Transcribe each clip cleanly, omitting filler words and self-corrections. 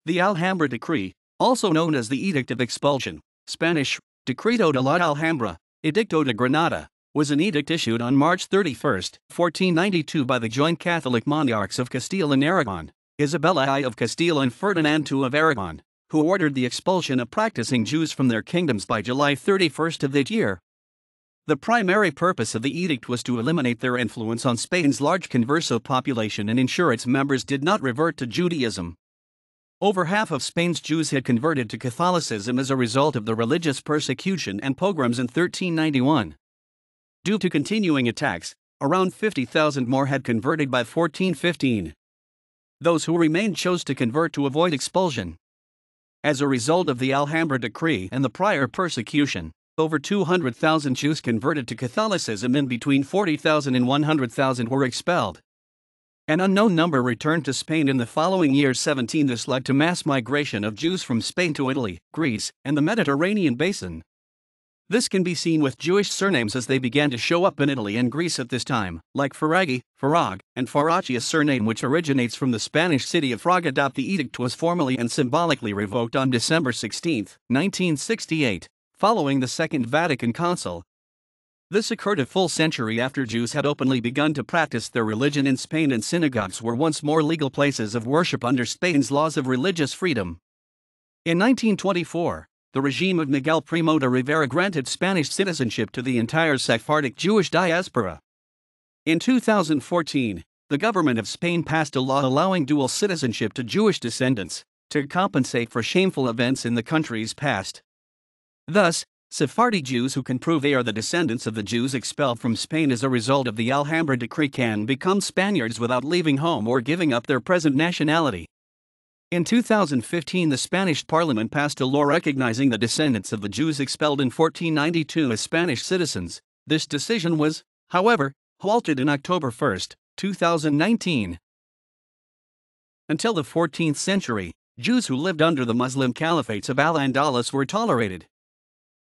The Alhambra Decree, also known as the Edict of Expulsion, Spanish, Decreto de la Alhambra, Edicto de Granada, was an edict issued on March 31, 1492 by the joint Catholic monarchs of Castile and Aragon, Isabella I of Castile and Ferdinand II of Aragon, who ordered the expulsion of practicing Jews from their kingdoms by July 31 of that year. The primary purpose of the edict was to eliminate their influence on Spain's large Converso population and ensure its members did not revert to Judaism. Over half of Spain's Jews had converted to Catholicism as a result of the religious persecution and pogroms in 1391. Due to continuing attacks, around 50,000 more had converted by 1415. Those who remained chose to convert to avoid expulsion. As a result of the Alhambra Decree and the prior persecution, over 200,000 Jews converted to Catholicism and between 40,000 and 100,000 were expelled. An unknown number returned to Spain in the following year 17. This led to mass migration of Jews from Spain to Italy, Greece, and the Mediterranean basin. This can be seen with Jewish surnames as they began to show up in Italy and Greece at this time, like Faragi, Farag, and Farachi, a surname which originates from the Spanish city of Fraga. The edict was formally and symbolically revoked on December 16, 1968, following the Second Vatican Council. This occurred a full century after Jews had openly begun to practice their religion in Spain, and synagogues were once more legal places of worship under Spain's laws of religious freedom. In 1924, the regime of Miguel Primo de Rivera granted Spanish citizenship to the entire Sephardic Jewish diaspora. In 2014, the government of Spain passed a law allowing dual citizenship to Jewish descendants, to compensate for shameful events in the country's past. Thus, Sephardi Jews who can prove they are the descendants of the Jews expelled from Spain as a result of the Alhambra Decree can become Spaniards without leaving home or giving up their present nationality. In 2015, the Spanish Parliament passed a law recognizing the descendants of the Jews expelled in 1492 as Spanish citizens. This decision was, however, halted in October 1, 2019. Until the 14th century, Jews who lived under the Muslim caliphates of Al-Andalus were tolerated.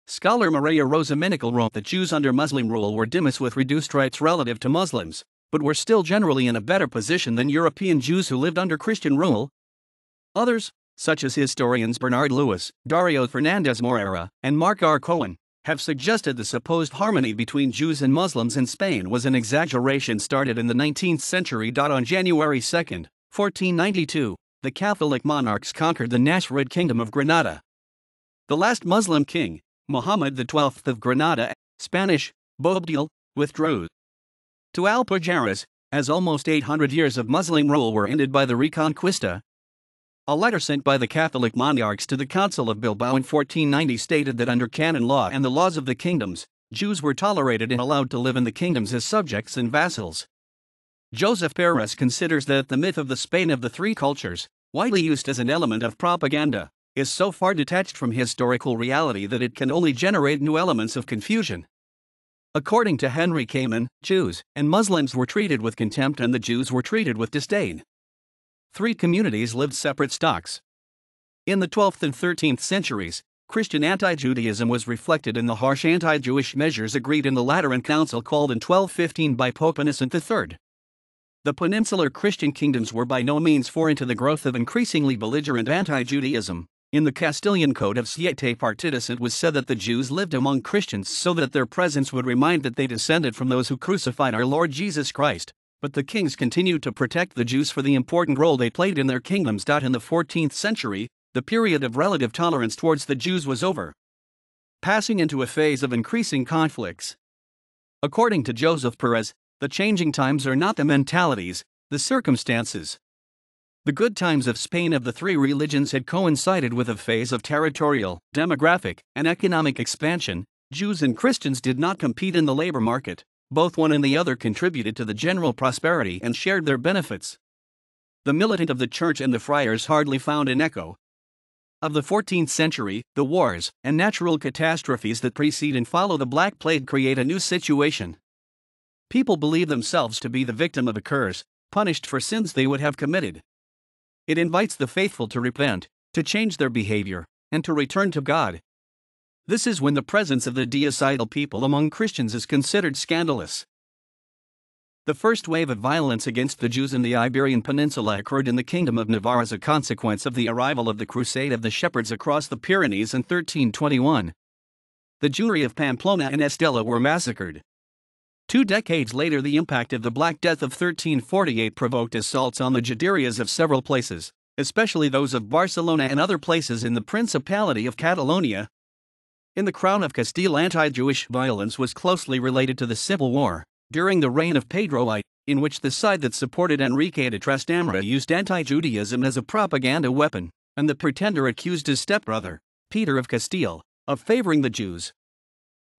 Scholar Maria Rosa Minical wrote that Jews under Muslim rule were dhimmis with reduced rights relative to Muslims, but were still generally in a better position than European Jews who lived under Christian rule. Others, such as historians Bernard Lewis, Dario Fernandez Morera, and Mark R. Cohen, have suggested the supposed harmony between Jews and Muslims in Spain was an exaggeration started in the 19th century. On January 2, 1492, the Catholic monarchs conquered the Nasrid Kingdom of Granada. The last Muslim king, Muhammad XII of Granada, Spanish, Boabdil, withdrew to Alpujarras, as almost 800 years of Muslim rule were ended by the Reconquista. A letter sent by the Catholic monarchs to the Council of Bilbao in 1490 stated that under canon law and the laws of the kingdoms, Jews were tolerated and allowed to live in the kingdoms as subjects and vassals. Joseph Perez considers that the myth of the Spain of the three cultures, widely used as an element of propaganda, is so far detached from historical reality that it can only generate new elements of confusion. According to Henry Kamen, Jews and Muslims were treated with contempt and the Jews were treated with disdain. Three communities lived separate stocks. In the 12th and 13th centuries, Christian anti-Judaism was reflected in the harsh anti-Jewish measures agreed in the Lateran Council called in 1215 by Pope Innocent III. The peninsular Christian kingdoms were by no means foreign to the growth of increasingly belligerent anti-Judaism. In the Castilian Code of Siete Partidas it was said that the Jews lived among Christians so that their presence would remind that they descended from those who crucified our Lord Jesus Christ, but the kings continued to protect the Jews for the important role they played in their kingdoms. In the 14th century, the period of relative tolerance towards the Jews was over, passing into a phase of increasing conflicts. According to Joseph Perez, the changing times are not the mentalities, the circumstances. The good times of Spain of the three religions had coincided with a phase of territorial, demographic, and economic expansion. Jews and Christians did not compete in the labor market, both one and the other contributed to the general prosperity and shared their benefits. The militant of the church and the friars hardly found an echo of the 14th century. The wars and natural catastrophes that precede and follow the Black Plague create a new situation. People believe themselves to be the victim of a curse, punished for sins they would have committed. It invites the faithful to repent, to change their behavior, and to return to God. This is when the presence of the deicidal people among Christians is considered scandalous. The first wave of violence against the Jews in the Iberian Peninsula occurred in the Kingdom of Navarre as a consequence of the arrival of the Crusade of the Shepherds across the Pyrenees in 1321. The Jewry of Pamplona and Estella were massacred. 2 decades later, the impact of the Black Death of 1348 provoked assaults on the Juderias of several places, especially those of Barcelona and other places in the Principality of Catalonia. In the Crown of Castile, anti-Jewish violence was closely related to the Civil War, during the reign of Pedro I, in which the side that supported Enrique de Trastamara used anti-Judaism as a propaganda weapon, and the pretender accused his stepbrother, Peter of Castile, of favoring the Jews.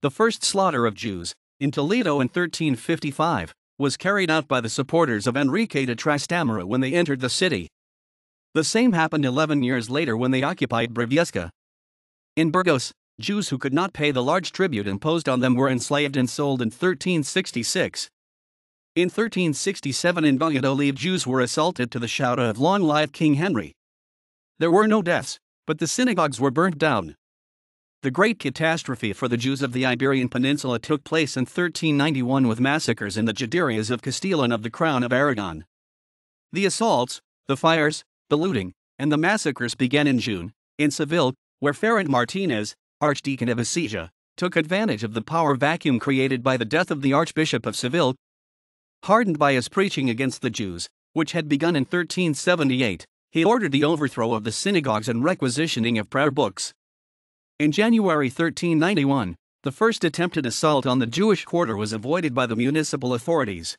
The first slaughter of Jews, in Toledo in 1355, was carried out by the supporters of Enrique de Trastamara when they entered the city. The same happened 11 years later when they occupied Briviesca. In Burgos, Jews who could not pay the large tribute imposed on them were enslaved and sold in 1366. In 1367 in Valladolid, Jews were assaulted to the shout of "Long live King Henry." There were no deaths, but the synagogues were burnt down. The great catastrophe for the Jews of the Iberian Peninsula took place in 1391 with massacres in the Juderias of Castile and of the Crown of Aragon. The assaults, the fires, the looting, and the massacres began in June, in Seville, where Ferrand Martinez, Archdeacon of Ecija, took advantage of the power vacuum created by the death of the Archbishop of Seville. Hardened by his preaching against the Jews, which had begun in 1378, he ordered the overthrow of the synagogues and requisitioning of prayer books. In January 1391, the first attempted assault on the Jewish quarter was avoided by the municipal authorities.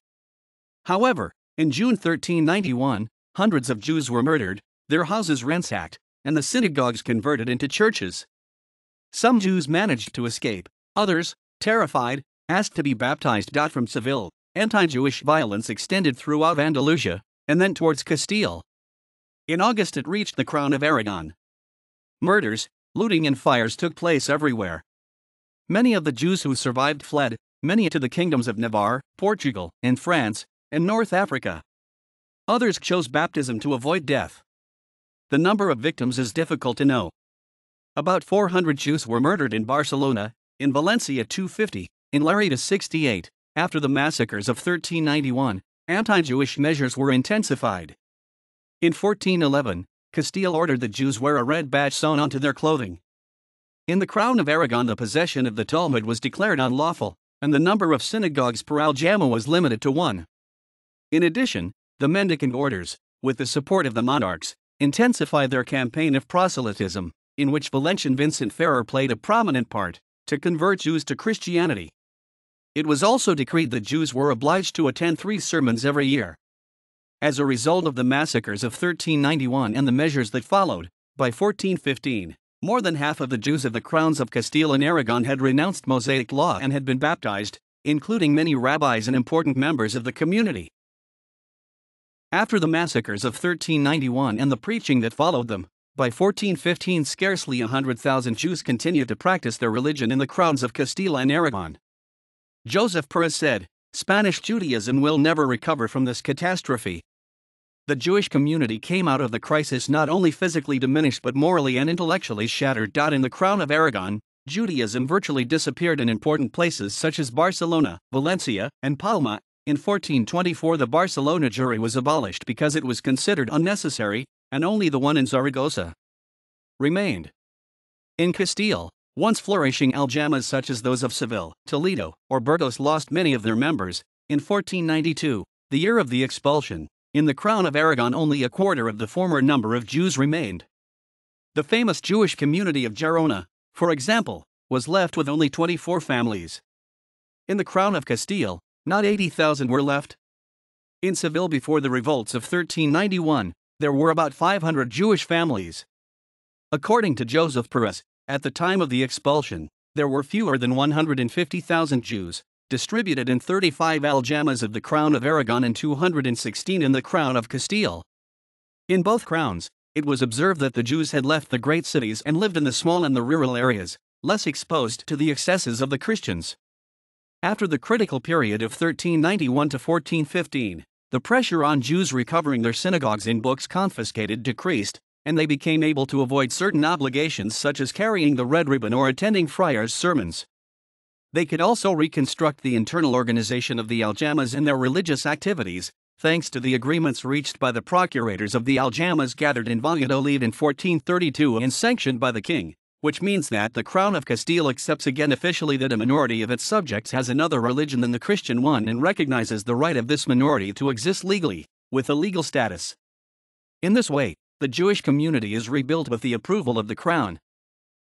However, in June 1391, hundreds of Jews were murdered, their houses ransacked, and the synagogues converted into churches. Some Jews managed to escape, others, terrified, asked to be baptized. From Seville, anti-Jewish violence extended throughout Andalusia, and then towards Castile. In August it reached the Crown of Aragon. Murders, looting and fires took place everywhere. Many of the Jews who survived fled, many to the kingdoms of Navarre, Portugal, and France, and North Africa. Others chose baptism to avoid death. The number of victims is difficult to know. About 400 Jews were murdered in Barcelona, in Valencia 250, in Lerida 68. After the massacres of 1391, anti-Jewish measures were intensified. In 1411, Castile ordered the Jews wear a red badge sewn onto their clothing. In the Crown of Aragon, the possession of the Talmud was declared unlawful, and the number of synagogues per aljama was limited to 1. In addition, the mendicant orders, with the support of the monarchs, intensified their campaign of proselytism, in which Valencian Vincent Ferrer played a prominent part, to convert Jews to Christianity. It was also decreed that Jews were obliged to attend 3 sermons every year. As a result of the massacres of 1391 and the measures that followed, by 1415, more than half of the Jews of the crowns of Castile and Aragon had renounced Mosaic law and had been baptized, including many rabbis and important members of the community. After the massacres of 1391 and the preaching that followed them, by 1415 scarcely 100,000 Jews continued to practice their religion in the crowns of Castile and Aragon. Joseph Perez said, "Spanish Judaism will never recover from this catastrophe." The Jewish community came out of the crisis not only physically diminished but morally and intellectually shattered. In the Crown of Aragon, Judaism virtually disappeared in important places such as Barcelona, Valencia, and Palma. In 1424 the Barcelona Jewry was abolished because it was considered unnecessary, and only the one in Zaragoza remained. In Castile, once flourishing aljamas such as those of Seville, Toledo, or Burgos lost many of their members. In 1492, the year of the expulsion, in the Crown of Aragon only a quarter of the former number of Jews remained. The famous Jewish community of Gerona, for example, was left with only 24 families. In the Crown of Castile, not 80,000 were left. In Seville before the revolts of 1391, there were about 500 Jewish families. According to Joseph Perez, at the time of the expulsion, there were fewer than 150,000 Jews, distributed in 35 aljamas of the Crown of Aragon and 216 in the Crown of Castile. In both crowns, it was observed that the Jews had left the great cities and lived in the small and the rural areas, less exposed to the excesses of the Christians. After the critical period of 1391 to 1415, the pressure on Jews recovering their synagogues in books confiscated decreased, and they became able to avoid certain obligations such as carrying the red ribbon or attending friars' sermons. They could also reconstruct the internal organization of the aljamas and their religious activities, thanks to the agreements reached by the procurators of the aljamas gathered in Valladolid in 1432 and sanctioned by the king, which means that the Crown of Castile accepts again officially that a minority of its subjects has another religion than the Christian one and recognizes the right of this minority to exist legally, with a legal status. In this way, the Jewish community is rebuilt with the approval of the Crown.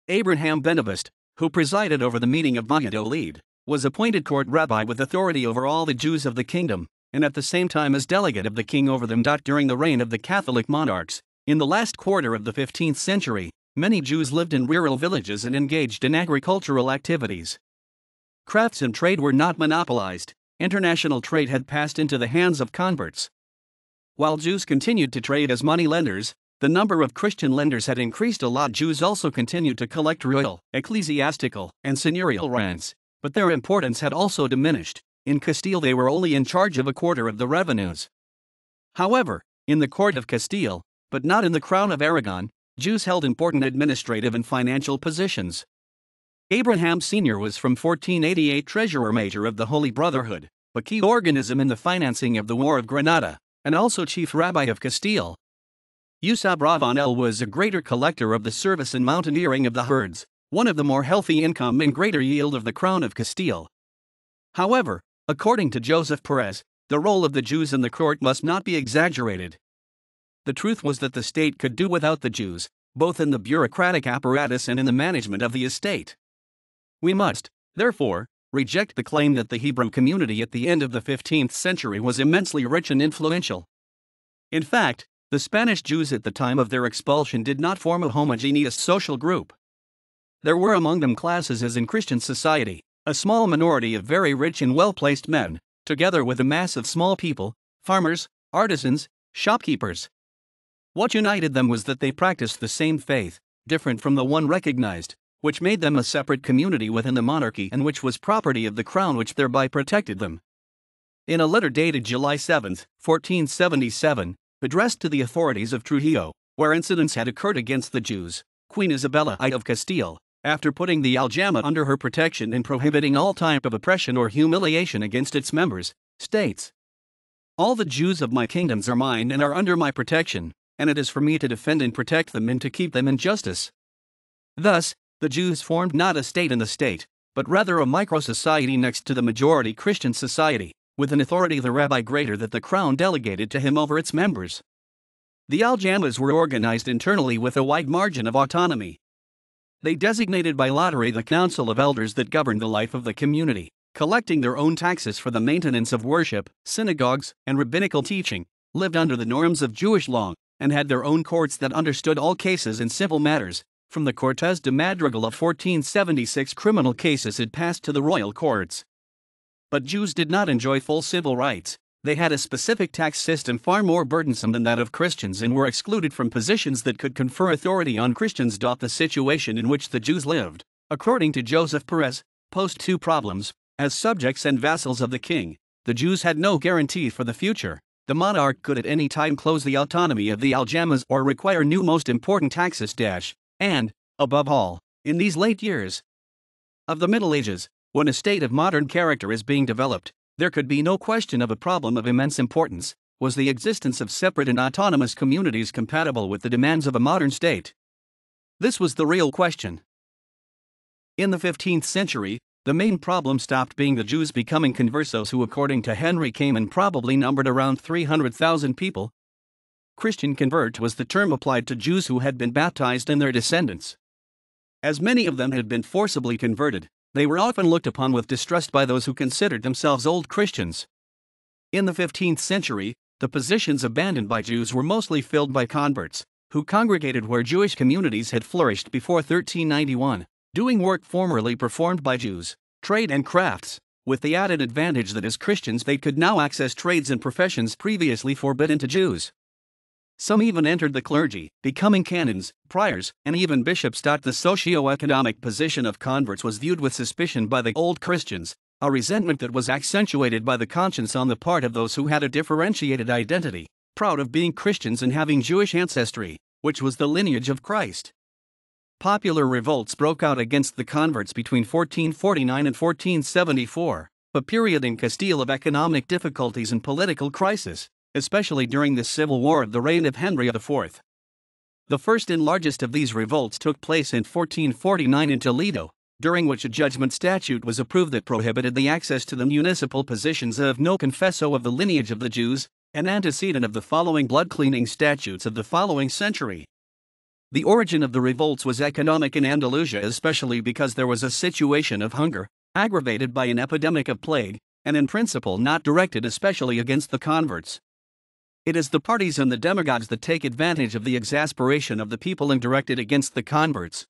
Abraham Benavist, who presided over the meeting of Valladolid, was appointed court rabbi with authority over all the Jews of the kingdom, and at the same time as delegate of the king over them. During the reign of the Catholic monarchs, in the last quarter of the 15th century, many Jews lived in rural villages and engaged in agricultural activities. Crafts and trade were not monopolized. International trade had passed into the hands of converts. While Jews continued to trade as money lenders, the number of Christian lenders had increased a lot. Jews also continued to collect royal, ecclesiastical, and seigneurial rents, but their importance had also diminished. In Castile, they were only in charge of a quarter of the revenues. However, in the court of Castile, but not in the crown of Aragon, Jews held important administrative and financial positions. Abraham Sr. was from 1488 Treasurer Major of the Holy Brotherhood, a key organism in the financing of the War of Granada, and also Chief Rabbi of Castile. Isabella was a greater collector of the service and mountaineering of the herds, one of the more healthy income and greater yield of the Crown of Castile. However, according to Joseph Perez, the role of the Jews in the court must not be exaggerated. The truth was that the state could do without the Jews, both in the bureaucratic apparatus and in the management of the estate. We must, therefore, reject the claim that the Hebrew community at the end of the 15th century was immensely rich and influential. In fact, the Spanish Jews at the time of their expulsion did not form a homogeneous social group. There were among them classes as in Christian society, a small minority of very rich and well-placed men, together with a mass of small people, farmers, artisans, shopkeepers. What united them was that they practiced the same faith, different from the one recognized, which made them a separate community within the monarchy and which was property of the crown, which thereby protected them. In a letter dated July 7, 1477, addressed to the authorities of Trujillo, where incidents had occurred against the Jews, Queen Isabella I of Castile, after putting the aljama under her protection and prohibiting all type of oppression or humiliation against its members, states, "All the Jews of my kingdoms are mine and are under my protection, and it is for me to defend and protect them and to keep them in justice." Thus, the Jews formed not a state in the state, but rather a micro-society next to the majority Christian society, with an authority the rabbi greater that the crown delegated to him over its members. The aljamas were organized internally with a wide margin of autonomy. They designated by lottery the council of elders that governed the life of the community, collecting their own taxes for the maintenance of worship, synagogues, and rabbinical teaching, lived under the norms of Jewish law, and had their own courts that understood all cases and civil matters. From the Cortes de Madrigal of 1476, criminal cases had passed to the royal courts. But Jews did not enjoy full civil rights. They had a specific tax system far more burdensome than that of Christians and were excluded from positions that could confer authority on Christians. The situation in which the Jews lived, according to Joseph Perez, posed two problems. As subjects and vassals of the king, the Jews had no guarantee for the future. The monarch could at any time close the autonomy of the aljamas or require new most important taxes. And, above all, in these late years of the Middle Ages, when a state of modern character is being developed, there could be no question of a problem of immense importance: was the existence of separate and autonomous communities compatible with the demands of a modern state? This was the real question. In the 15th century, the main problem stopped being the Jews becoming conversos, who according to Henry Kamen probably numbered around 300,000 people. Christian convert was the term applied to Jews who had been baptized and their descendants. As many of them had been forcibly converted, they were often looked upon with distrust by those who considered themselves old Christians. In the 15th century, the positions abandoned by Jews were mostly filled by converts, who congregated where Jewish communities had flourished before 1391, doing work formerly performed by Jews, trade and crafts, with the added advantage that as Christians they could now access trades and professions previously forbidden to Jews. Some even entered the clergy, becoming canons, priors, and even bishops. The socio-economic position of converts was viewed with suspicion by the old Christians, a resentment that was accentuated by the conscience on the part of those who had a differentiated identity, proud of being Christians and having Jewish ancestry, which was the lineage of Christ. Popular revolts broke out against the converts between 1449 and 1474, a period in Castile of economic difficulties and political crisis, especially during the civil war of the reign of Henry IV. The first and largest of these revolts took place in 1449 in Toledo, during which a judgment statute was approved that prohibited the access to the municipal positions of no confessor of the lineage of the Jews, an antecedent of the following blood-cleaning statutes of the following century. The origin of the revolts was economic in Andalusia, especially because there was a situation of hunger, aggravated by an epidemic of plague, and in principle not directed especially against the converts. It is the parties and the demagogues that take advantage of the exasperation of the people and direct it against the converts.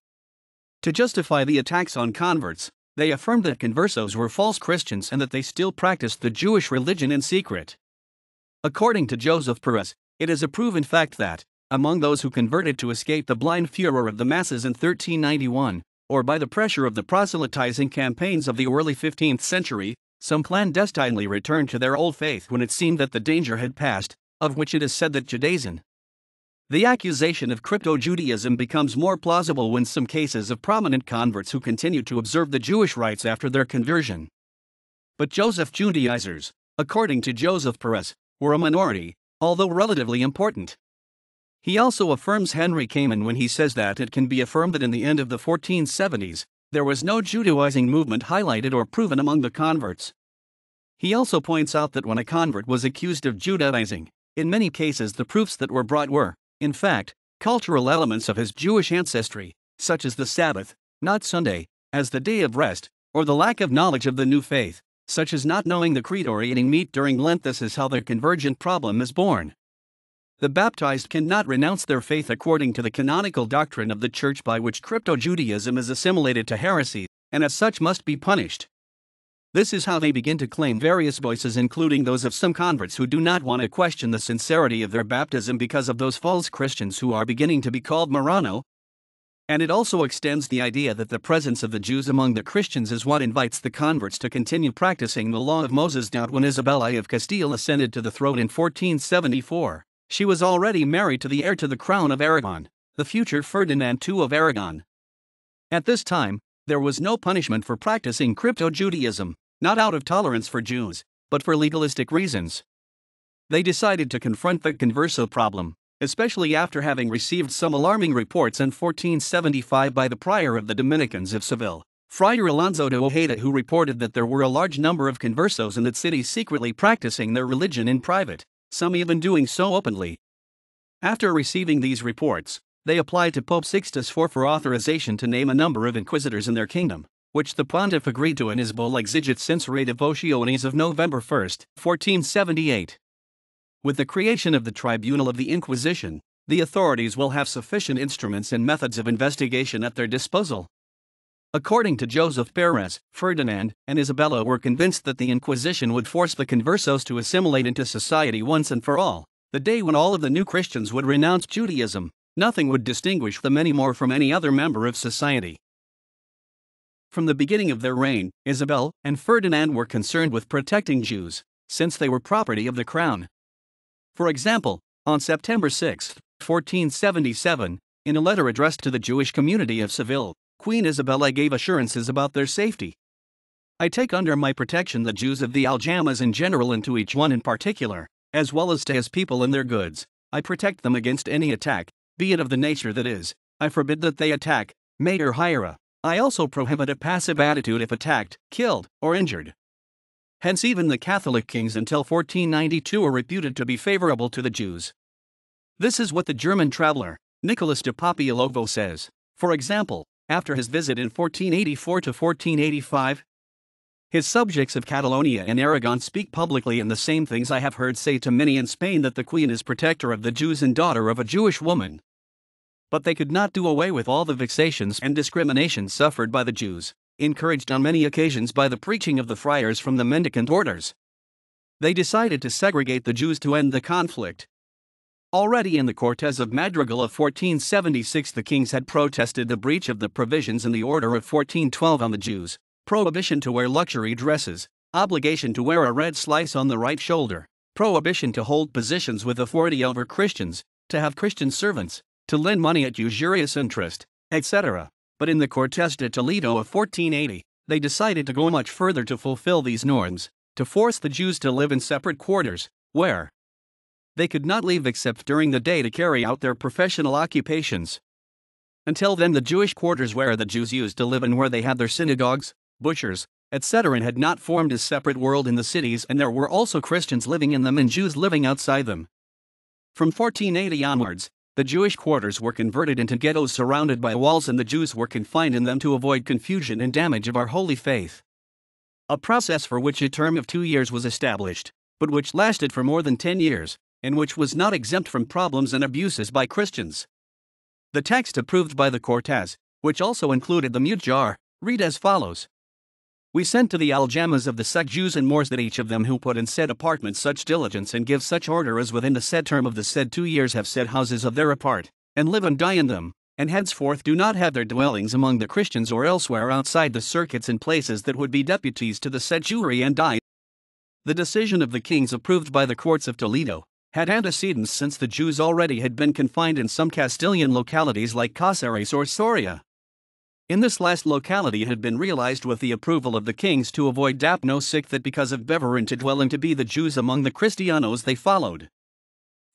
To justify the attacks on converts, they affirmed that Conversos were false Christians and that they still practiced the Jewish religion in secret. According to Joseph Perez, it is a proven fact that, among those who converted to escape the blind furor of the masses in 1391, or by the pressure of the proselytizing campaigns of the early 15th century, some clandestinely returned to their old faith when it seemed that the danger had passed, of which it is said that Judaism. The accusation of crypto-Judaism becomes more plausible when some cases of prominent converts who continued to observe the Jewish rites after their conversion. But Joseph Judaizers, according to Joseph Perez, were a minority, although relatively important. He also affirms Henry Kamen when he says that it can be affirmed that in the end of the 1470s, there was no Judaizing movement highlighted or proven among the converts. He also points out that when a convert was accused of Judaizing, in many cases the proofs that were brought were, in fact, cultural elements of his Jewish ancestry, such as the Sabbath, not Sunday, as the day of rest, or the lack of knowledge of the new faith, such as not knowing the creed or eating meat during Lent. This is how the convergent problem is born. The baptized cannot renounce their faith according to the canonical doctrine of the Church, by which crypto-Judaism is assimilated to heresy, and as such must be punished. This is how they begin to claim various voices, including those of some converts who do not want to question the sincerity of their baptism because of those false Christians who are beginning to be called Marrano. And it also extends the idea that the presence of the Jews among the Christians is what invites the converts to continue practicing the law of Moses. When Isabella of Castile ascended to the throne in 1474, she was already married to the heir to the crown of Aragon, the future Ferdinand II of Aragon. At this time, there was no punishment for practicing crypto-Judaism, not out of tolerance for Jews, but for legalistic reasons. They decided to confront the Converso problem, especially after having received some alarming reports in 1475 by the prior of the Dominicans of Seville, Friar Alonso de Ojeda, who reported that there were a large number of Conversos in that city secretly practicing their religion in private, some even doing so openly. After receiving these reports, they applied to Pope Sixtus IV for authorization to name a number of inquisitors in their kingdom, which the pontiff agreed to in his bull Exigit Censurae Devotionis of November 1, 1478. With the creation of the Tribunal of the Inquisition, the authorities will have sufficient instruments and methods of investigation at their disposal. According to Joseph Perez, Ferdinand and Isabella were convinced that the Inquisition would force the Conversos to assimilate into society once and for all, the day when all of the new Christians would renounce Judaism. Nothing would distinguish them anymore from any other member of society. From the beginning of their reign, Isabel and Ferdinand were concerned with protecting Jews, since they were property of the crown. For example, on September 6, 1477, in a letter addressed to the Jewish community of Seville, Queen Isabella gave assurances about their safety. "I take under my protection the Jews of the Aljamas in general and to each one in particular, as well as to his people and their goods. I protect them against any attack, be it of the nature that is. I forbid that they attack, maim or hire. I also prohibit a passive attitude if attacked, killed, or injured." Hence even the Catholic kings until 1492 are reputed to be favorable to the Jews. This is what the German traveler, Nicholas de Papiolovo says, for example, after his visit in 1484 to 1485. His subjects of Catalonia and Aragon speak publicly in the same things I have heard say to many in Spain, that the Queen is protector of the Jews and daughter of a Jewish woman. But they could not do away with all the vexations and discriminations suffered by the Jews, encouraged on many occasions by the preaching of the friars from the mendicant orders. They decided to segregate the Jews to end the conflict. Already in the Cortes of Madrigal of 1476 the kings had protested the breach of the provisions in the Order of 1412 on the Jews, prohibition to wear luxury dresses, obligation to wear a red slice on the right shoulder, prohibition to hold positions with authority over Christians, to have Christian servants, to lend money at usurious interest, etc. But in the Cortes de Toledo of 1480, they decided to go much further to fulfill these norms, to force the Jews to live in separate quarters, where they could not leave except during the day to carry out their professional occupations. Until then, the Jewish quarters where the Jews used to live and where they had their synagogues, butchers, etc. had not formed a separate world in the cities, and there were also Christians living in them and Jews living outside them. From 1480 onwards, the Jewish quarters were converted into ghettos surrounded by walls, and the Jews were confined in them to avoid confusion and damage of our holy faith. A process for which a term of 2 years was established, but which lasted for more than 10 years, and which was not exempt from problems and abuses by Christians. The text approved by the Cortes, which also included the mute jar, read as follows. We sent to the aljamas of the said Jews and Moors that each of them who put in said apartment such diligence and give such order as within the said term of the said 2 years have said houses of their apart, and live and die in them, and henceforth do not have their dwellings among the Christians or elsewhere outside the circuits and places that would be deputies to the said Jewry and die. The decision of the kings approved by the courts of Toledo had antecedents, since the Jews already had been confined in some Castilian localities like Cáceres or Soria. In this last locality it had been realized with the approval of the kings to avoid that because of Beverin to dwell and to be the Jews among the Cristianos they followed.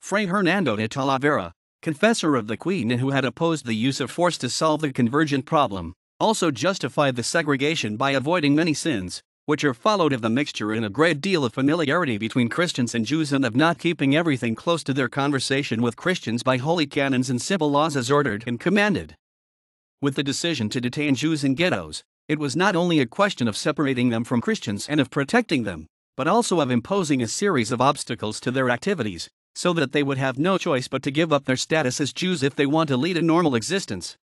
Fray Hernando de Talavera, confessor of the Queen and who had opposed the use of force to solve the conversion problem, also justified the segregation by avoiding many sins, which are followed of the mixture and a great deal of familiarity between Christians and Jews, and of not keeping everything close to their conversation with Christians by holy canons and civil laws as ordered and commanded. With the decision to detain Jews in ghettos, it was not only a question of separating them from Christians and of protecting them, but also of imposing a series of obstacles to their activities, so that they would have no choice but to give up their status as Jews if they want to lead a normal existence.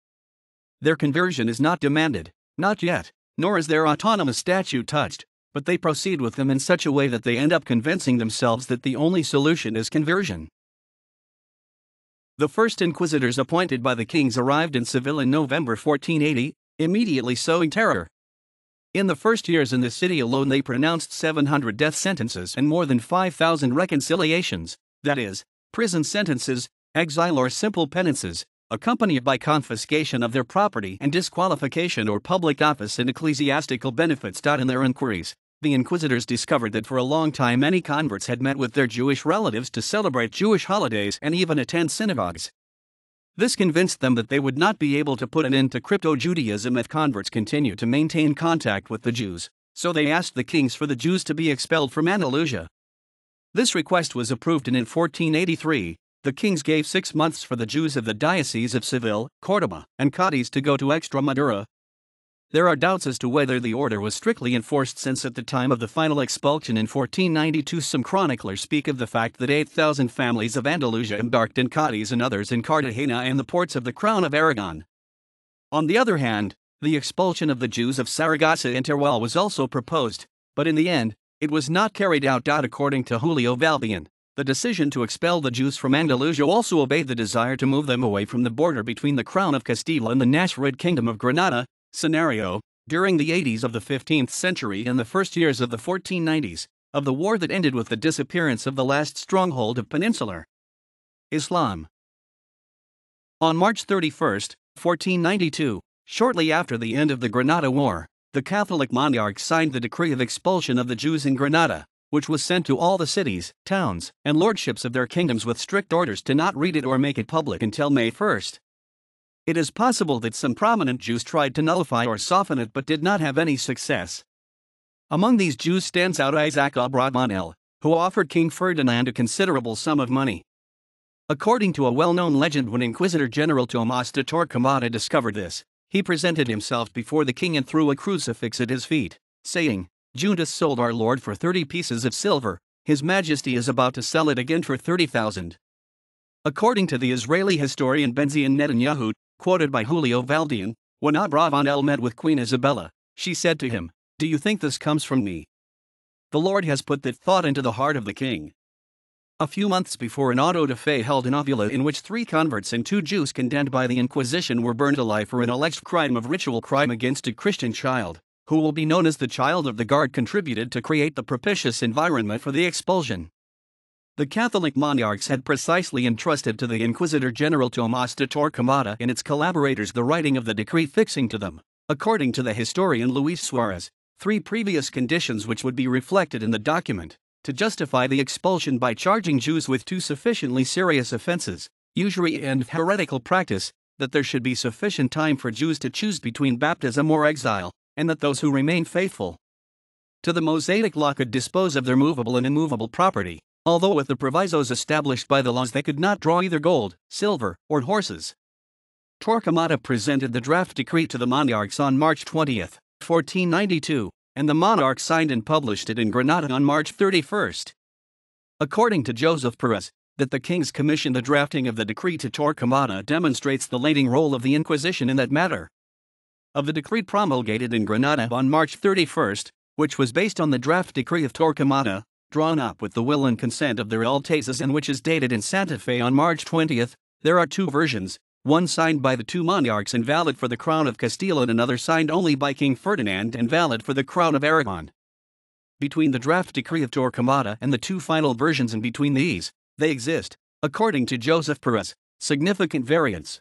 Their conversion is not demanded, not yet, nor is their autonomous statute touched, but they proceed with them in such a way that they end up convincing themselves that the only solution is conversion. The first inquisitors appointed by the kings arrived in Seville in November 1480, immediately sowing terror. In the first years in the city alone they pronounced 700 death sentences and more than 5,000 reconciliations, that is, prison sentences, exile or simple penances, accompanied by confiscation of their property and disqualification or public office and ecclesiastical benefits. In their inquiries, the inquisitors discovered that for a long time many converts had met with their Jewish relatives to celebrate Jewish holidays and even attend synagogues. This convinced them that they would not be able to put an end to crypto-Judaism if converts continued to maintain contact with the Jews, so they asked the kings for the Jews to be expelled from Andalusia. This request was approved, and in 1483, the kings gave 6 months for the Jews of the diocese of Seville, Córdoba, and Cádiz to go to Extremadura. There are doubts as to whether the order was strictly enforced, since at the time of the final expulsion in 1492 some chroniclers speak of the fact that 8,000 families of Andalusia embarked in Cádiz and others in Cartagena and the ports of the Crown of Aragon. On the other hand, the expulsion of the Jews of Saragossa and Teruel was also proposed, but in the end, it was not carried out. According to Julio Valdian, the decision to expel the Jews from Andalusia also obeyed the desire to move them away from the border between the Crown of Castile and the Nasrid Kingdom of Granada. Scenario: during the 80s of the 15th century and the first years of the 1490s, of the war that ended with the disappearance of the last stronghold of peninsular Islam. On March 31, 1492, shortly after the end of the Granada War, the Catholic monarchs signed the Decree of Expulsion of the Jews in Granada, which was sent to all the cities, towns, and lordships of their kingdoms with strict orders to not read it or make it public until May 1. It is possible that some prominent Jews tried to nullify or soften it but did not have any success. Among these Jews stands out Isaac Abravanel, who offered King Ferdinand a considerable sum of money. According to a well-known legend, when Inquisitor General Tomás de Torquemada discovered this, he presented himself before the king and threw a crucifix at his feet, saying, "Judas sold our Lord for 30 pieces of silver, His Majesty is about to sell it again for 30,000. According to the Israeli historian Benzion Netanyahu, quoted by Julio Valdian, when Abravanel met with Queen Isabella, she said to him, "Do you think this comes from me? The Lord has put that thought into the heart of the king." A few months before, an auto de fe held in Avila in which 3 converts and 2 Jews condemned by the Inquisition were burned alive for an alleged crime of ritual crime against a Christian child, who will be known as the Child of the Guard, contributed to create the propitious environment for the expulsion. The Catholic monarchs had precisely entrusted to the Inquisitor General Tomás de Torquemada and its collaborators the writing of the decree fixing to them, according to the historian Luis Suarez, 3 previous conditions which would be reflected in the document, to justify the expulsion by charging Jews with 2 sufficiently serious offenses, usury and heretical practice, that there should be sufficient time for Jews to choose between baptism or exile, and that those who remain faithful to the Mosaic law could dispose of their movable and immovable property, although with the provisos established by the laws they could not draw either gold, silver, or horses. Torquemada presented the draft decree to the monarchs on March 20, 1492, and the monarchs signed and published it in Granada on March 31. According to Joseph Perez, that the kings commissioned the drafting of the decree to Torquemada demonstrates the leading role of the Inquisition in that matter. Of the decree promulgated in Granada on March 31, which was based on the draft decree of Torquemada, drawn up with the will and consent of their Altezas and which is dated in Santa Fe on March 20, there are 2 versions, one signed by the 2 monarchs and valid for the crown of Castile and another signed only by King Ferdinand and valid for the crown of Aragon. Between the draft decree of Torquemada and the 2 final versions and between these, they exist, according to Joseph Perez, significant variants.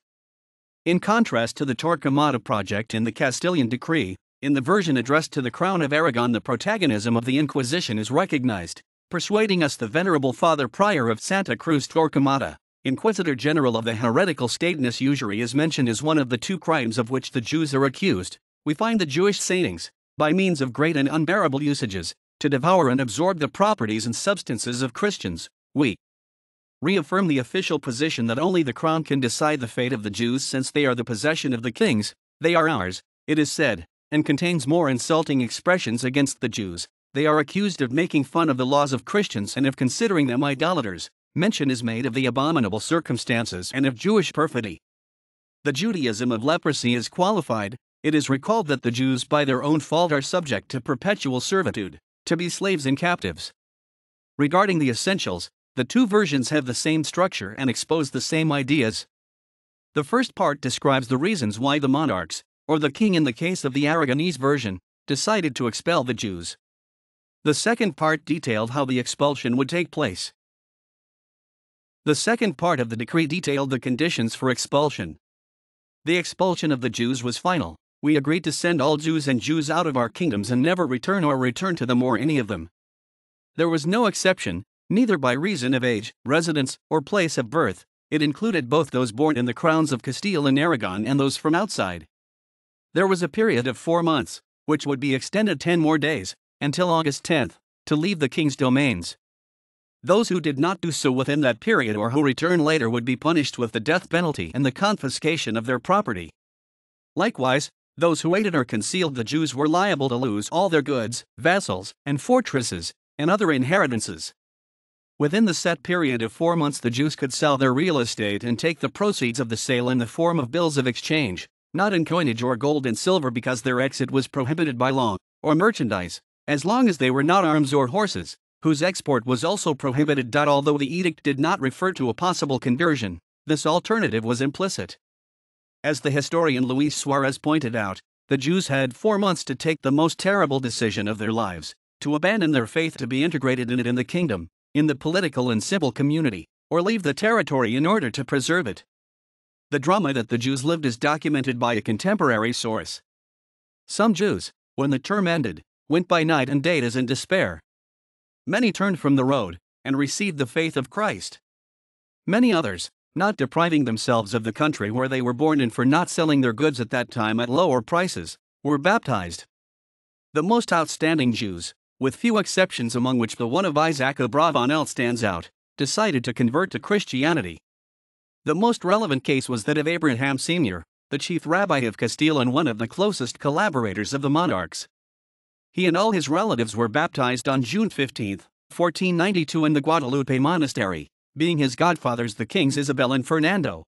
In contrast to the Torquemada project in the Castilian decree, in the version addressed to the Crown of Aragon the protagonism of the Inquisition is recognized, persuading us the Venerable Father Prior of Santa Cruz Torquemada, Inquisitor General of the heretical stateness usury is mentioned as one of the 2 crimes of which the Jews are accused. We find the Jewish sayings, by means of great and unbearable usages, to devour and absorb the properties and substances of Christians. We reaffirm the official position that only the crown can decide the fate of the Jews since they are the possession of the kings, they are ours, it is said, and contains more insulting expressions against the Jews. They are accused of making fun of the laws of Christians and of considering them idolaters. Mention is made of the abominable circumstances and of Jewish perfidy. The Judaism of leprosy is qualified. It is recalled that the Jews by their own fault are subject to perpetual servitude, to be slaves and captives. Regarding the essentials, the 2 versions have the same structure and expose the same ideas. The first part describes the reasons why the monarchs, or the king in the case of the Aragonese version, decided to expel the Jews. The second part detailed how the expulsion would take place. The second part of the decree detailed the conditions for expulsion. The expulsion of the Jews was final. We agreed to send all Jews and Jews out of our kingdoms and never return to them or any of them. There was no exception, neither by reason of age, residence, or place of birth. It included both those born in the crowns of Castile and Aragon and those from outside. There was a period of 4 months, which would be extended 10 more days, until August 10, to leave the king's domains. Those who did not do so within that period or who returned later would be punished with the death penalty and the confiscation of their property. Likewise, those who aided or concealed the Jews were liable to lose all their goods, vassals, and fortresses, and other inheritances. Within the set period of 4 months the Jews could sell their real estate and take the proceeds of the sale in the form of bills of exchange, not in coinage or gold and silver because their exit was prohibited by law, or merchandise, as long as they were not arms or horses, whose export was also prohibited. Although the edict did not refer to a possible conversion, this alternative was implicit. As the historian Luis Suarez pointed out, the Jews had 4 months to take the most terrible decision of their lives, to abandon their faith to be integrated in the kingdom, in the political and civil community, or leave the territory in order to preserve it. The drama that the Jews lived is documented by a contemporary source. Some Jews, when the term ended, went by night and day as in despair. Many turned from the road, and received the faith of Christ. Many others, not depriving themselves of the country where they were born and for not selling their goods at that time at lower prices, were baptized. The most outstanding Jews, with few exceptions among which the one of Isaac Abravanel stands out, decided to convert to Christianity. The most relevant case was that of Abraham Sr., the chief rabbi of Castile and one of the closest collaborators of the monarchs. He and all his relatives were baptized on June 15, 1492 in the Guadalupe Monastery, being his godfathers the kings Isabella and Fernando.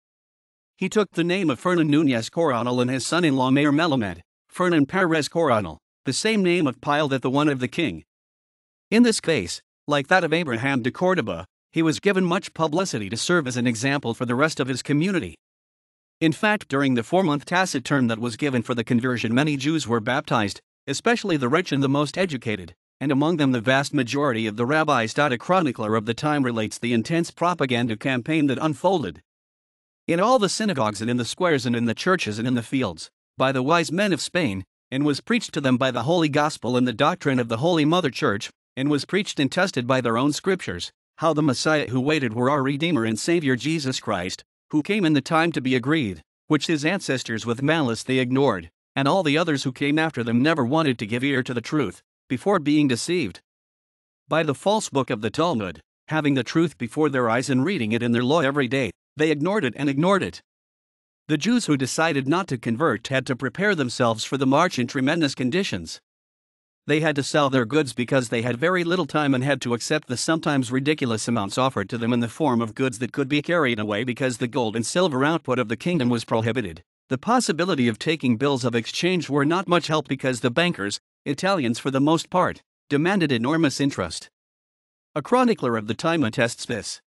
He took the name of Fernand Núñez Coronel and his son-in-law Mayor Melamed, Fernand Perez Coronel, the same name of Pile that the one of the king. In this case, like that of Abraham de Córdoba, he was given much publicity to serve as an example for the rest of his community. In fact, during the 4-month tacit term that was given for the conversion, many Jews were baptized, especially the rich and the most educated. and among them the vast majority of the rabbis. A chronicler of the time relates the intense propaganda campaign that unfolded in all the synagogues and in the squares and in the churches and in the fields, by the wise men of Spain, and was preached to them by the Holy Gospel and the doctrine of the Holy Mother Church, and was preached and tested by their own scriptures, how the Messiah who waited were our Redeemer and Savior Jesus Christ, who came in the time to be agreed, which his ancestors with malice they ignored, and all the others who came after them never wanted to give ear to the truth, before being deceived by the false book of the Talmud, having the truth before their eyes and reading it in their law every day. They ignored it and ignored it. The Jews who decided not to convert had to prepare themselves for the march in tremendous conditions. They had to sell their goods because they had very little time and had to accept the sometimes ridiculous amounts offered to them in the form of goods that could be carried away because the gold and silver output of the kingdom was prohibited. The possibility of taking bills of exchange were not much help because the bankers, Italians for the most part, demanded enormous interest. A chronicler of the time attests this.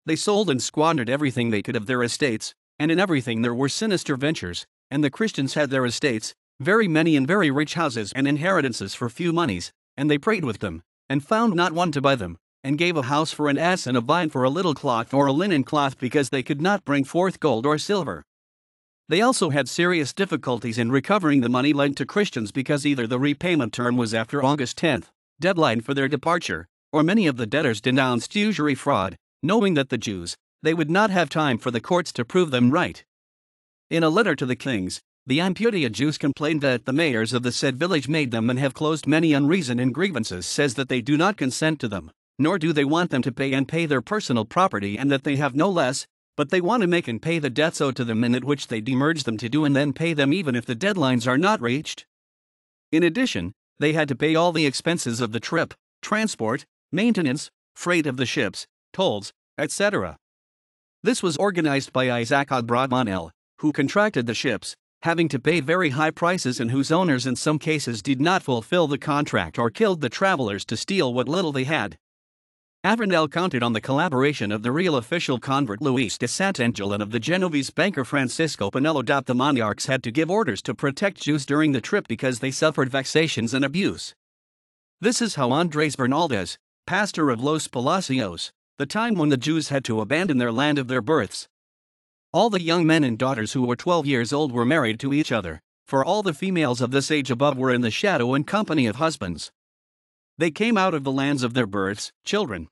They sold and squandered everything they could of their estates, and in everything there were sinister ventures, and the Christians had their estates, very many and very rich houses and inheritances for few moneys, and they prayed with them, and found not one to buy them, and gave a house for an ass and a vine for a little cloth or a linen cloth because they could not bring forth gold or silver. They also had serious difficulties in recovering the money lent to Christians because either the repayment term was after August 10th, deadline for their departure, or many of the debtors denounced usury fraud, knowing that the Jews, they would not have time for the courts to prove them right. In a letter to the kings, the Amputia Jews complained that the mayors of the said village made them and have closed many unreason and grievances, says that they do not consent to them, nor do they want them to pay and pay their personal property, and that they have no less, but they want to make and pay the debts owed to them and at which they demerge them to do and then pay them even if the deadlines are not reached. In addition, they had to pay all the expenses of the trip, transport, maintenance, freight of the ships, tolls, etc. This was organized by Isaac Abravanel, who contracted the ships, having to pay very high prices and whose owners in some cases did not fulfill the contract or killed the travelers to steal what little they had. Abravanel counted on the collaboration of the real official convert Luis de Sant'Angelo and of the Genovese banker Francisco Pinello. The monarchs had to give orders to protect Jews during the trip because they suffered vexations and abuse. This is how Andres Bernaldez, pastor of Los Palacios, the time when the Jews had to abandon their land of their births. All the young men and daughters who were 12 years old were married to each other, for all the females of this age above were in the shadow and company of husbands. They came out of the lands of their births, children,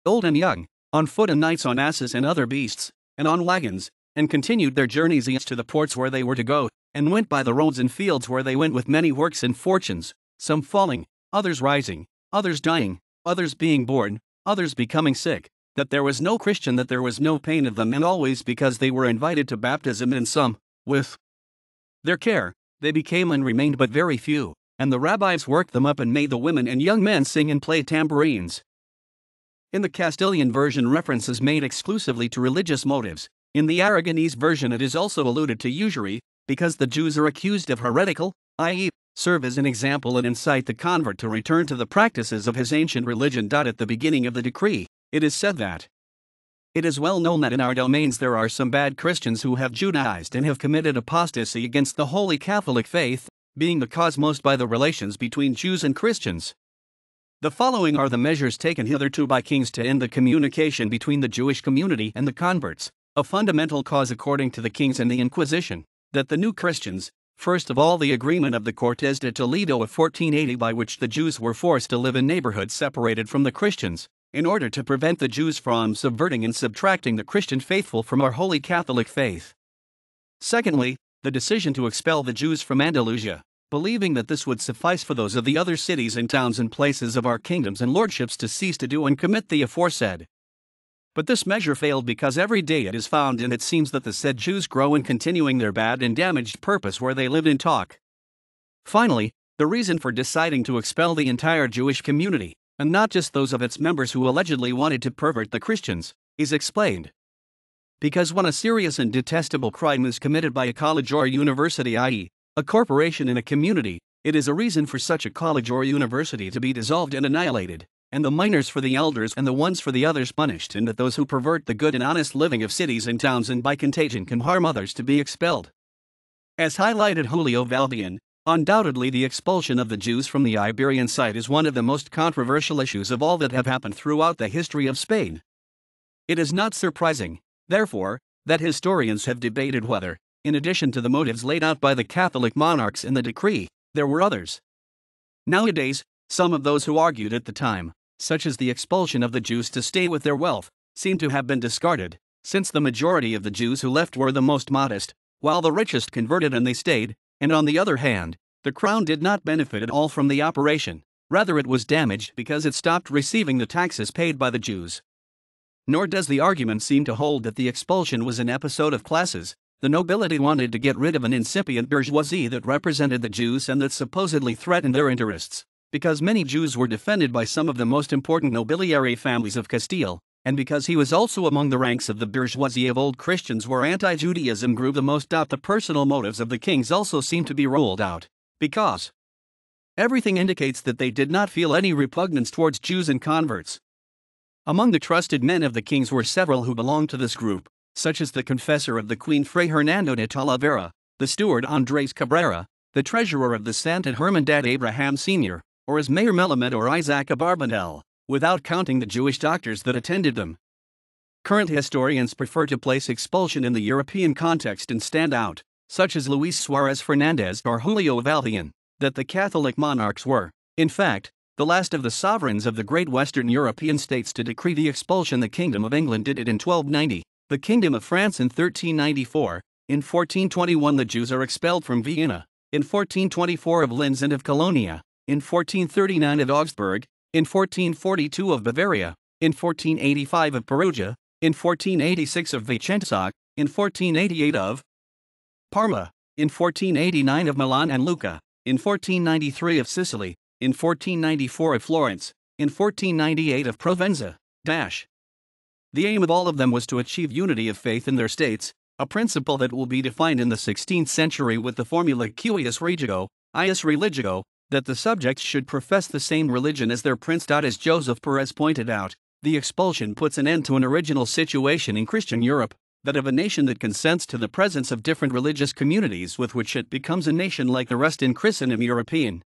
old and young, on foot and knights on asses and other beasts, and on wagons, and continued their journeys east to the ports where they were to go, and went by the roads and fields where they went with many works and fortunes, some falling, others rising, others dying, others being born, others becoming sick, that there was no Christian, that there was no pain of them, and always because they were invited to baptism, and some, with their care, they became and remained but very few, and the rabbis worked them up and made the women and young men sing and play tambourines. In the Castilian version, reference is made exclusively to religious motives. In the Aragonese version it is also alluded to usury, because the Jews are accused of heretical, i.e., serve as an example and incite the convert to return to the practices of his ancient religion. At the beginning of the decree, it is said that it is well known that in our domains there are some bad Christians who have Judaized and have committed apostasy against the Holy Catholic faith, being the cause most by the relations between Jews and Christians. The following are the measures taken hitherto by kings to end the communication between the Jewish community and the converts. A fundamental cause according to the kings and the Inquisition, that the new Christians, first of all the agreement of the Cortes de Toledo of 1480 by which the Jews were forced to live in neighborhoods separated from the Christians, in order to prevent the Jews from subverting and subtracting the Christian faithful from our Holy Catholic faith. Secondly, the decision to expel the Jews from Andalusia, believing that this would suffice for those of the other cities and towns and places of our kingdoms and lordships to cease to do and commit the aforesaid. But this measure failed because every day it is found and it seems that the said Jews grow in continuing their bad and damaged purpose where they lived and talk. Finally, the reason for deciding to expel the entire Jewish community, and not just those of its members who allegedly wanted to pervert the Christians, is explained. Because when a serious and detestable crime is committed by a college or university, i.e., a corporation in a community, it is a reason for such a college or university to be dissolved and annihilated, and the minors for the elders and the ones for the others punished, and that those who pervert the good and honest living of cities and towns and by contagion can harm others to be expelled. As highlighted Julio Valdian, Undoubtedly, the expulsion of the Jews from the Iberian site is one of the most controversial issues of all that have happened throughout the history of Spain. It is not surprising, therefore, that historians have debated whether, in addition to the motives laid out by the Catholic monarchs in the decree, there were others. Nowadays, some of those who argued at the time, such as the expulsion of the Jews to stay with their wealth, seem to have been discarded, since the majority of the Jews who left were the most modest, while the richest converted and they stayed, and on the other hand, the crown did not benefit at all from the operation, rather it was damaged because it stopped receiving the taxes paid by the Jews. Nor does the argument seem to hold that the expulsion was an episode of classes. The nobility wanted to get rid of an incipient bourgeoisie that represented the Jews and that supposedly threatened their interests, because many Jews were defended by some of the most important nobiliary families of Castile, and because he was also among the ranks of the bourgeoisie of Old Christians where anti-Judaism grew the most. The personal motives of the kings also seem to be ruled out, because everything indicates that they did not feel any repugnance towards Jews and converts. Among the trusted men of the kings were several who belonged to this group, such as the confessor of the Queen Fray Hernando de Talavera, the steward Andrés Cabrera, the treasurer of the Santa Hermandad Abraham Sr., or as Mayor Melamed or Isaac Abarbanel, without counting the Jewish doctors that attended them. Current historians prefer to place expulsion in the European context and stand out, such as Luis Suarez Fernandez or Julio Valdian, that the Catholic monarchs were, in fact, the last of the sovereigns of the great Western European states to decree the expulsion. The Kingdom of England did it in 1290, the Kingdom of France in 1394, in 1421 the Jews are expelled from Vienna, in 1424 of Linz and of Colonia, in 1439 of Augsburg, in 1442 of Bavaria, in 1485 of Perugia, in 1486 of Vicenza, in 1488 of Parma, in 1489 of Milan and Lucca, in 1493 of Sicily, in 1494 of Florence, in 1498 of Provenza. The aim of all of them was to achieve unity of faith in their states, a principle that will be defined in the 16th century with the formula cuius regio, ius religio, that the subjects should profess the same religion as their prince. As Joseph Perez pointed out, the expulsion puts an end to an original situation in Christian Europe, that of a nation that consents to the presence of different religious communities with which it becomes a nation like the rest in Christendom European.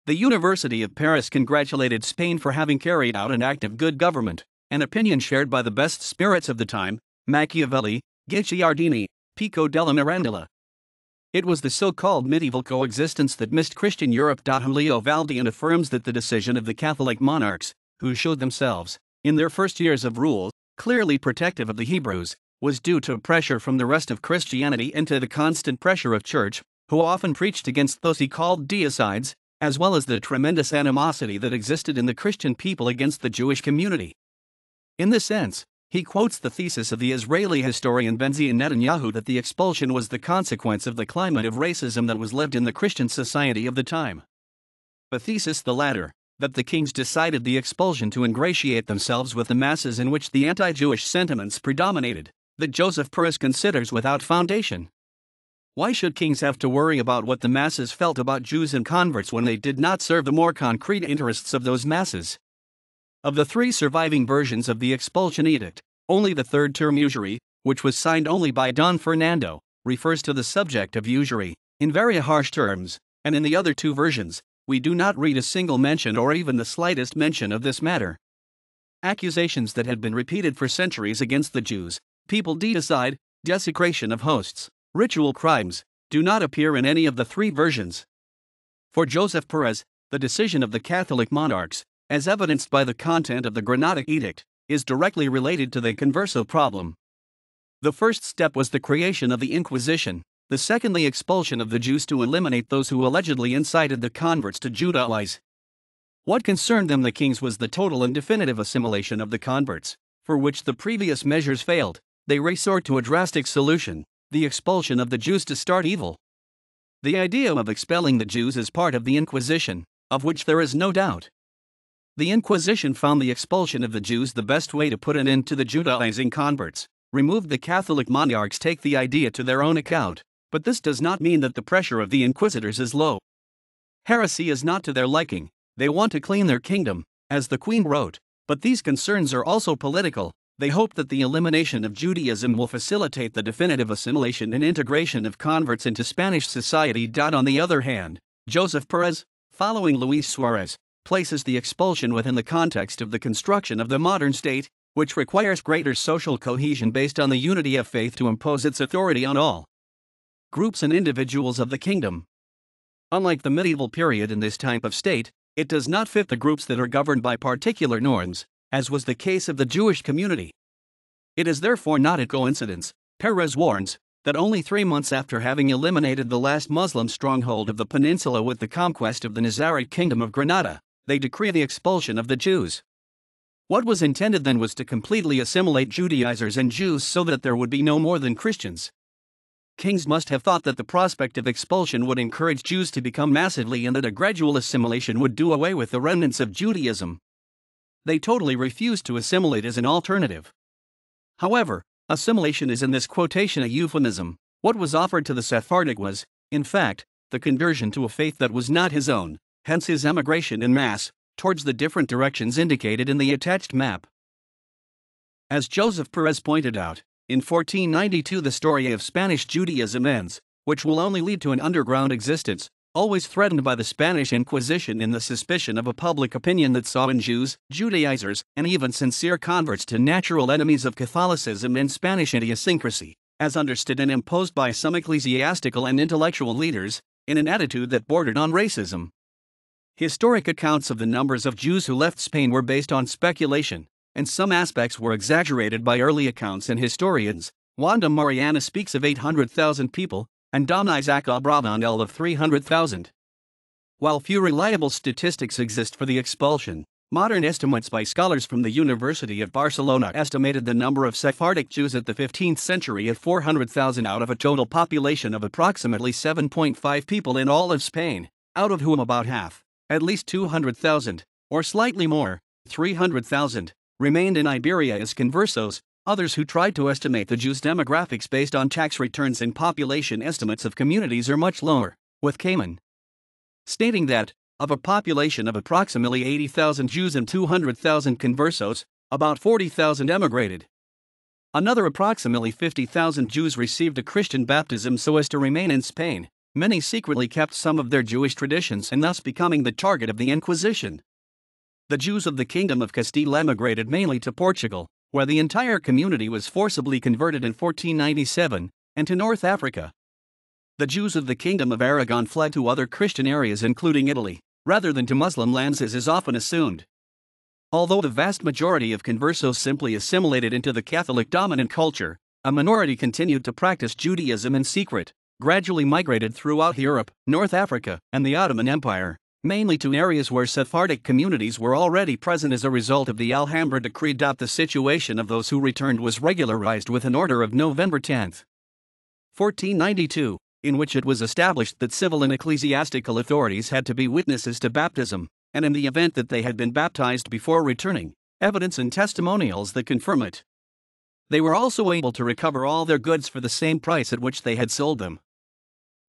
The University of Paris congratulated Spain for having carried out an act of good government, an opinion shared by the best spirits of the time, Machiavelli, Guicciardini, Pico della Mirandola. It was the so-called medieval coexistence that missed Christian Europe. Julio Valdian affirms that the decision of the Catholic monarchs, who showed themselves, in their first years of rule, clearly protective of the Hebrews, was due to pressure from the rest of Christianity and to the constant pressure of church, who often preached against those he called deicides, as well as the tremendous animosity that existed in the Christian people against the Jewish community. In this sense, he quotes the thesis of the Israeli historian Benzion Netanyahu that the expulsion was the consequence of the climate of racism that was lived in the Christian society of the time. A thesis, the latter, that the kings decided the expulsion to ingratiate themselves with the masses in which the anti-Jewish sentiments predominated, that Joseph Perez considers without foundation. Why should kings have to worry about what the masses felt about Jews and converts when they did not serve the more concrete interests of those masses? Of the three surviving versions of the expulsion edict, only the third term usury, which was signed only by Don Fernando, refers to the subject of usury, in very harsh terms, and in the other two versions, we do not read a single mention or even the slightest mention of this matter. Accusations that had been repeated for centuries against the Jews, people deicide, desecration of hosts, ritual crimes, do not appear in any of the three versions. For Joseph Perez, the decision of the Catholic monarchs, as evidenced by the content of the Granada Edict, is directly related to the Converso problem. The first step was the creation of the Inquisition, the second the expulsion of the Jews to eliminate those who allegedly incited the converts to Judaize. What concerned them the kings was the total and definitive assimilation of the converts, for which the previous measures failed. They resort to a drastic solution, the expulsion of the Jews to start evil. The idea of expelling the Jews is part of the Inquisition, of which there is no doubt. The Inquisition found the expulsion of the Jews the best way to put an end to the Judaizing converts, removed the Catholic monarchs take the idea to their own account, but this does not mean that the pressure of the inquisitors is low. Heresy is not to their liking, they want to clean their kingdom, as the Queen wrote, but these concerns are also political. They hoped that the elimination of Judaism will facilitate the definitive assimilation and integration of converts into Spanish society. On the other hand, Joseph Perez, following Luis Suarez, places the expulsion within the context of the construction of the modern state, which requires greater social cohesion based on the unity of faith to impose its authority on all groups and individuals of the kingdom. Unlike the medieval period in this type of state, it does not fit the groups that are governed by particular norms, as was the case of the Jewish community. It is therefore not a coincidence, Perez warns, that only 3 months after having eliminated the last Muslim stronghold of the peninsula with the conquest of the Nizarite kingdom of Granada, they decree the expulsion of the Jews. What was intended then was to completely assimilate Judaizers and Jews so that there would be no more than Christians. Kings must have thought that the prospect of expulsion would encourage Jews to become massively and that a gradual assimilation would do away with the remnants of Judaism. They totally refused to assimilate as an alternative. However, assimilation is in this quotation a euphemism. What was offered to the Sephardic was, in fact, the conversion to a faith that was not his own, hence his emigration en masse towards the different directions indicated in the attached map. As Joseph Perez pointed out, in 1492 the story of Spanish Judaism ends, which will only lead to an underground existence, always threatened by the Spanish Inquisition in the suspicion of a public opinion that saw in Jews, Judaizers, and even sincere converts to natural enemies of Catholicism and Spanish idiosyncrasy, as understood and imposed by some ecclesiastical and intellectual leaders, in an attitude that bordered on racism. Historic accounts of the numbers of Jews who left Spain were based on speculation, and some aspects were exaggerated by early accounts and historians. Wanda Mariana speaks of 800,000 people, and Don Isaac Abravanel of 300,000. While few reliable statistics exist for the expulsion, modern estimates by scholars from the University of Barcelona estimated the number of Sephardic Jews at the 15th century at 400,000 out of a total population of approximately 7.5 people in all of Spain, out of whom about half, at least 200,000, or slightly more, 300,000, remained in Iberia as conversos. Others who tried to estimate the Jews' demographics based on tax returns and population estimates of communities are much lower, with Cayman stating that, of a population of approximately 80,000 Jews and 200,000 conversos, about 40,000 emigrated. Another approximately 50,000 Jews received a Christian baptism so as to remain in Spain. Many secretly kept some of their Jewish traditions and thus becoming the target of the Inquisition. The Jews of the Kingdom of Castile emigrated mainly to Portugal, where the entire community was forcibly converted in 1497, and to North Africa. The Jews of the Kingdom of Aragon fled to other Christian areas including Italy, rather than to Muslim lands as is often assumed. Although the vast majority of conversos simply assimilated into the Catholic dominant culture, a minority continued to practice Judaism in secret, gradually migrated throughout Europe, North Africa, and the Ottoman Empire, mainly to areas where Sephardic communities were already present as a result of the Alhambra Decree. The situation of those who returned was regularized with an order of November 10, 1492, in which it was established that civil and ecclesiastical authorities had to be witnesses to baptism, and in the event that they had been baptized before returning, evidence and testimonials that confirm it. They were also able to recover all their goods for the same price at which they had sold them.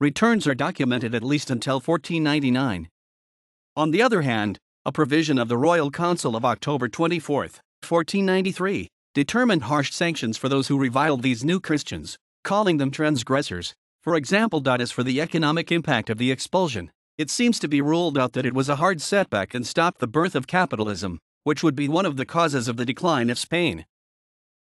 Returns are documented at least until 1499. On the other hand, a provision of the Royal Council of October 24, 1493, determined harsh sanctions for those who reviled these new Christians, calling them transgressors. For example, as for the economic impact of the expulsion, it seems to be ruled out that it was a hard setback and stopped the birth of capitalism, which would be one of the causes of the decline of Spain.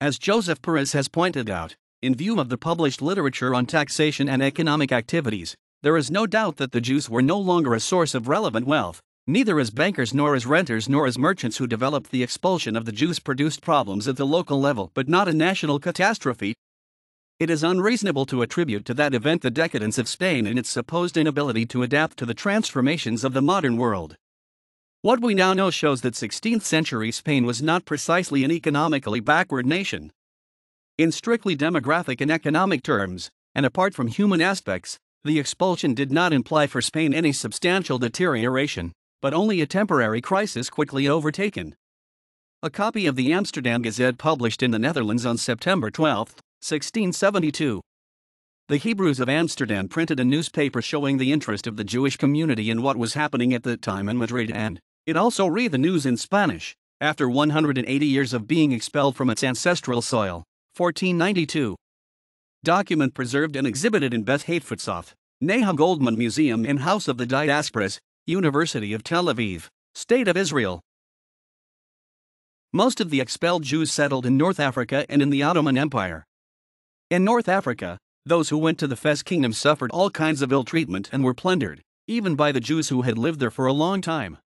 As Joseph Perez has pointed out, in view of the published literature on taxation and economic activities, there is no doubt that the Jews were no longer a source of relevant wealth, neither as bankers nor as renters nor as merchants who developed the expulsion of the Jews produced problems at the local level but not a national catastrophe. It is unreasonable to attribute to that event the decadence of Spain and its supposed inability to adapt to the transformations of the modern world. What we now know shows that 16th century Spain was not precisely an economically backward nation. In strictly demographic and economic terms, and apart from human aspects, the expulsion did not imply for Spain any substantial deterioration, but only a temporary crisis quickly overtaken. A copy of the Amsterdam Gazette published in the Netherlands on September 12, 1672. The Hebrews of Amsterdam printed a newspaper showing the interest of the Jewish community in what was happening at that time in Madrid, and it also read the news in Spanish. after 180 years of being expelled from its ancestral soil, 1492. Document preserved and exhibited in Beth Hatfutsov, Neha Goldman Museum and House of the Diasporas, University of Tel Aviv, State of Israel. Most of the expelled Jews settled in North Africa and in the Ottoman Empire. In North Africa, those who went to the Fez kingdom suffered all kinds of ill treatment and were plundered, even by the Jews who had lived there for a long time.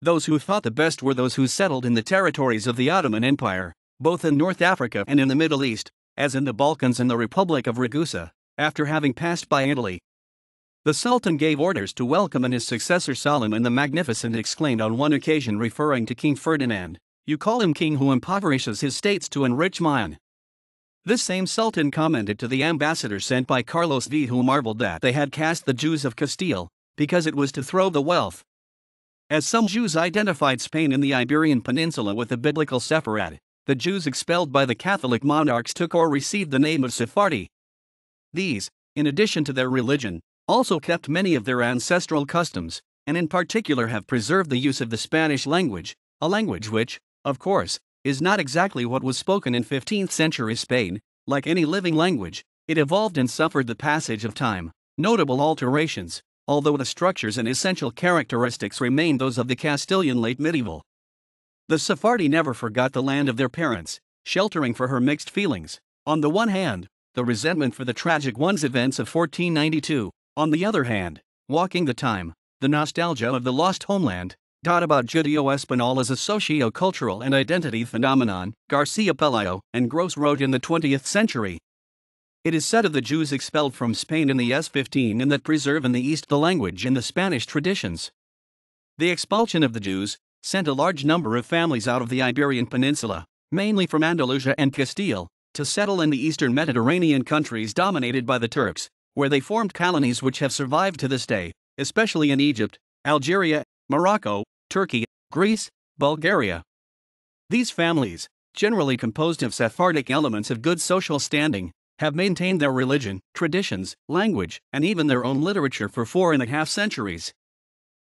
Those who thought the best were those who settled in the territories of the Ottoman Empire, both in North Africa and in the Middle East, as in the Balkans and the Republic of Ragusa, after having passed by Italy. The Sultan gave orders to welcome his successor Solomon the Magnificent exclaimed on one occasion referring to King Ferdinand, "You call him king who impoverishes his states to enrich mine." This same Sultan commented to the ambassador sent by Carlos V, who marveled that they had cast the Jews of Castile, because it was to throw the wealth. As some Jews identified Spain and the Iberian Peninsula with the biblical Sepharad, the Jews expelled by the Catholic monarchs took or received the name of Sephardi. These, in addition to their religion, also kept many of their ancestral customs, and in particular have preserved the use of the Spanish language, a language which, of course, is not exactly what was spoken in 15th century Spain. Like any living language, it evolved and suffered the passage of time, notable alterations, although the structures and essential characteristics remained those of the Castilian late medieval. The Sephardi never forgot the land of their parents, sheltering for her mixed feelings. On the one hand, the resentment for the tragic ones events of 1492, on the other hand, walking the time, the nostalgia of the lost homeland. About Judeo-Espanol as a socio-cultural and identity phenomenon, Garcia Pelayo and Gross wrote in the 20th century. It is said of the Jews expelled from Spain in the S15 and that preserve in the East the language and the Spanish traditions. The expulsion of the Jews sent a large number of families out of the Iberian Peninsula, mainly from Andalusia and Castile, to settle in the eastern Mediterranean countries dominated by the Turks, where they formed colonies which have survived to this day, especially in Egypt, Algeria, Morocco, Turkey, Greece, Bulgaria. These families, generally composed of Sephardic elements of good social standing, have maintained their religion, traditions, language, and even their own literature for 4.5 centuries.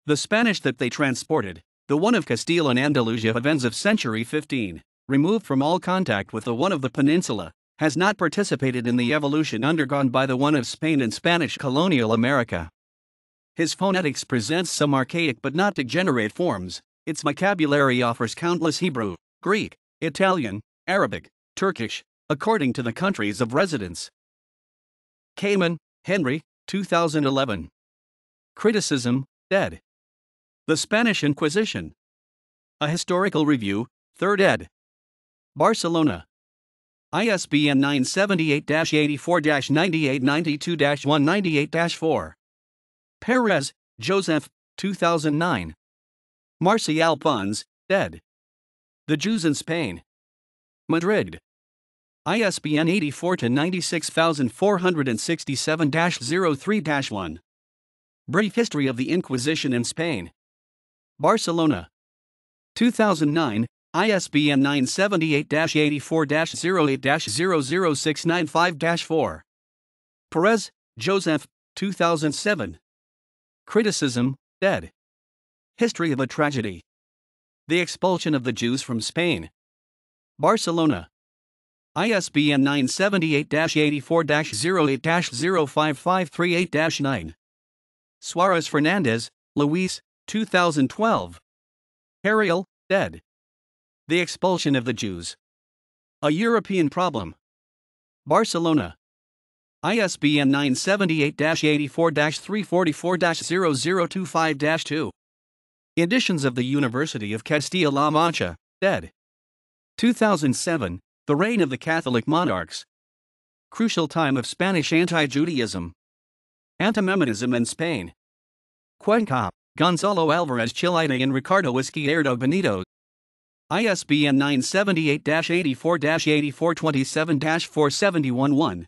The Spanish that they transported, the one of Castile and Andalusia of ends of century 15, removed from all contact with the one of the peninsula, has not participated in the evolution undergone by the one of Spain and Spanish colonial America. His phonetics presents some archaic but not degenerate forms. Its vocabulary offers countless Hebrew, Greek, Italian, Arabic, Turkish, according to the countries of residence. Kamen, Henry, 2011. Criticism, ed. The Spanish Inquisition. A Historical Review, 3rd ed. Barcelona. ISBN 978-84-9892-198-4. Perez, Joseph, 2009. Marcial Pons, ed. The Jews in Spain. Madrid. ISBN 84-96467-03-1. Brief History of the Inquisition in Spain. Barcelona. 2009, ISBN 978-84-08-00695-4. Perez, Joseph, 2007. Criticism, ed. History of a Tragedy. The Expulsion of the Jews from Spain. Barcelona. ISBN 978-84-08-05538-9. Suarez Fernandez, Luis, 2012. Ariel, ed. The Expulsion of the Jews. A European Problem. Barcelona. ISBN 978-84-344-0025-2. Editions of the University of Castile-La Mancha, ed. 2007, The Reign of the Catholic Monarchs. Crucial Time of Spanish Anti-Judaism. Antimeminism in Spain. Cuenca, Gonzalo Alvarez Chilite and Ricardo Izquierdo Benito. ISBN 978-84-8427-4711.